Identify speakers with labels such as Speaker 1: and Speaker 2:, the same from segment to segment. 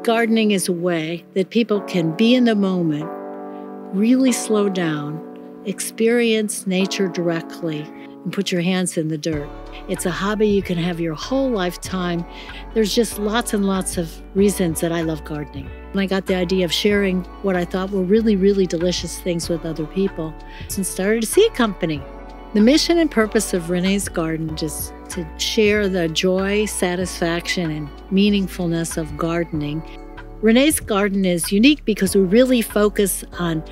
Speaker 1: gardening is a way that people can be in the moment, really slow down, experience nature directly, and put your hands in the dirt. It's a hobby you can have your whole lifetime. There's just lots and lots of reasons that I love gardening. And I got the idea of sharing what I thought were really, really delicious things with other people and started a seed company. The mission and purpose of Renee's Garden is to share the joy, satisfaction, and meaningfulness of gardening. Renee's Garden is unique because we really focus on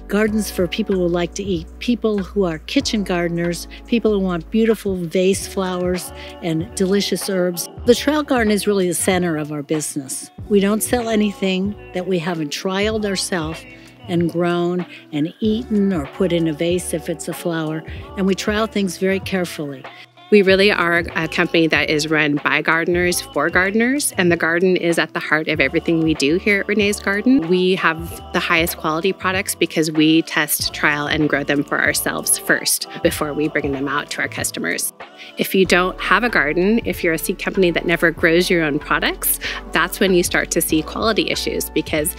Speaker 1: gardens for people who like to eat, people who are kitchen gardeners, people who want beautiful vase flowers and delicious herbs. The trail garden is really the center of our business. We don't sell anything that we haven't trialed ourselves and grown and eaten or put in a vase if it's a flower, and we trial things very carefully.
Speaker 2: We really are a company that is run by gardeners for gardeners, and the garden is at the heart of everything we do here at Renee's Garden. We have the highest quality products because we test, trial, and grow them for ourselves first before we bring them out to our customers. If you don't have a garden, if you're a seed company that never grows your own products, that's when you start to see quality issues because,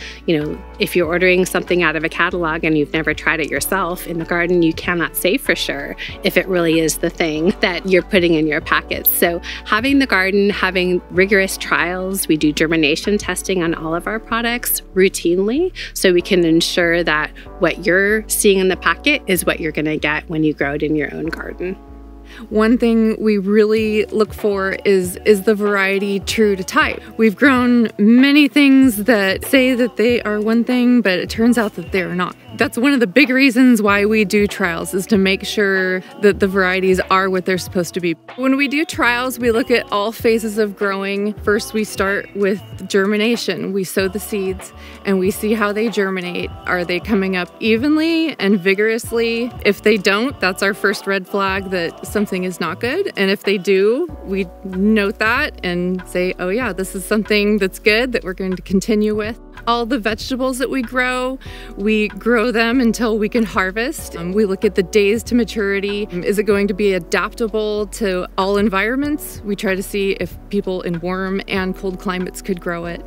Speaker 2: if you're ordering something out of a catalog and you've never tried it yourself in the garden, you cannot say for sure if it really is the thing that you're putting in your packets. So having the garden, having rigorous trials, we do germination testing on all of our products routinely so we can ensure that what you're seeing in the packet is what you're going to get when you grow it in your own garden.
Speaker 3: One thing we really look for is the variety true to type. We've grown many things that say that they are one thing, but it turns out that they're not. That's one of the big reasons why we do trials, is to make sure that the varieties are what they're supposed to be. When we do trials, we look at all phases of growing. First, we start with germination. We sow the seeds and we see how they germinate. Are they coming up evenly and vigorously? If they don't, that's our first red flag that something is not good. And if they do, we note that and say, oh yeah, this is something that's good that we're going to continue with. All the vegetables that we grow them until we can harvest. We look at the days to maturity. Is it going to be adaptable to all environments? We try to see if people in warm and cold climates could grow it.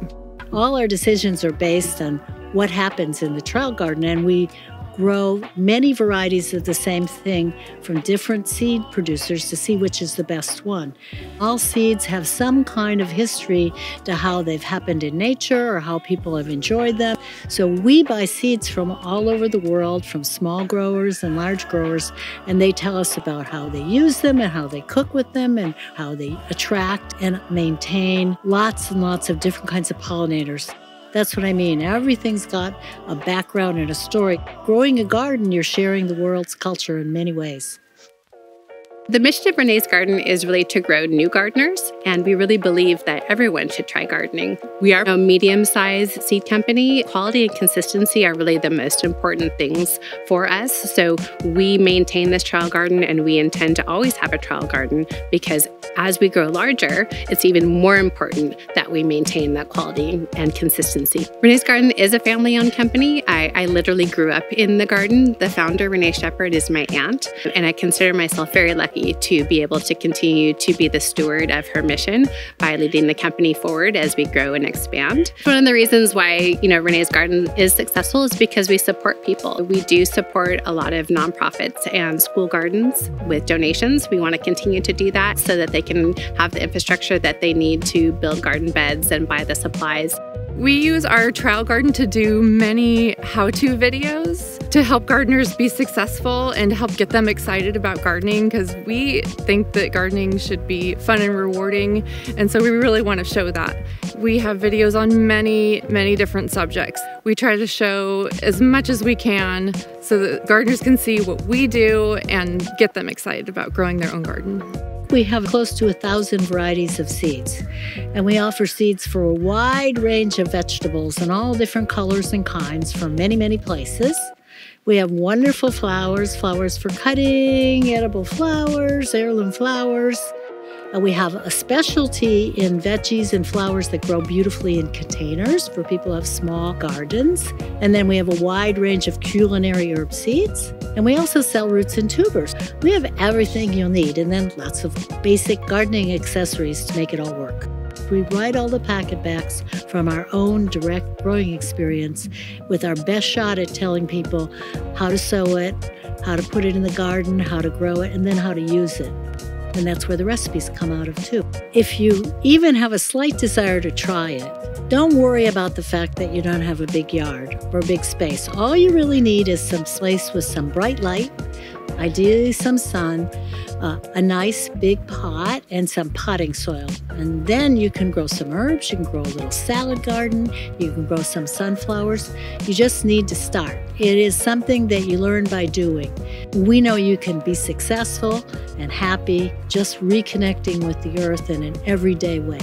Speaker 1: All our decisions are based on what happens in the trail garden, and we grow many varieties of the same thing from different seed producers to see which is the best one. All seeds have some kind of history to how they've happened in nature or how people have enjoyed them. So we buy seeds from all over the world, from small growers and large growers, and they tell us about how they use them and how they cook with them and how they attract and maintain lots and lots of different kinds of pollinators. That's what I mean. Everything's got a background and a story. Growing a garden, you're sharing the world's culture in many ways.
Speaker 2: The mission of Renee's Garden is really to grow new gardeners, and we really believe that everyone should try gardening. We are a medium-sized seed company. Quality and consistency are really the most important things for us. So we maintain this trial garden, and we intend to always have a trial garden because as we grow larger, it's even more important that we maintain that quality and consistency. Renee's Garden is a family-owned company. I literally grew up in the garden. The founder, Renee Shepherd, is my aunt, and I consider myself very lucky to be able to continue to be the steward of her mission by leading the company forward as we grow and expand. One of the reasons why, Renee's Garden is successful is because we support people. We do support a lot of nonprofits and school gardens with donations. We want to continue to do that so that they can have the infrastructure that they need to build garden beds and buy the supplies.
Speaker 3: We use our trial garden to do many how-to videos to help gardeners be successful and to help get them excited about gardening, because we think that gardening should be fun and rewarding, and so we really want to show that. We have videos on many, many different subjects. We try to show as much as we can so that gardeners can see what we do and get them excited about growing their own garden.
Speaker 1: We have close to 1,000 varieties of seeds, and we offer seeds for a wide range of vegetables in all different colors and kinds from many, many places. We have wonderful flowers for cutting, edible flowers, heirloom flowers. We have a specialty in veggies and flowers that grow beautifully in containers for people who have small gardens. And then we have a wide range of culinary herb seeds. And we also sell roots and tubers. We have everything you'll need, and then lots of basic gardening accessories to make it all work. we write all the packet backs from our own direct growing experience with our best shot at telling people how to sow it, how to put it in the garden, how to grow it, and then how to use it. And that's where the recipes come out of too. If you even have a slight desire to try it, don't worry about the fact that you don't have a big yard or a big space. All you really need is some space with some bright light, ideally some sun, a nice big pot, and some potting soil. And then you can grow some herbs, you can grow a little salad garden, you can grow some sunflowers. You just need to start. It is something that you learn by doing. We know you can be successful and happy just reconnecting with the earth in an everyday way.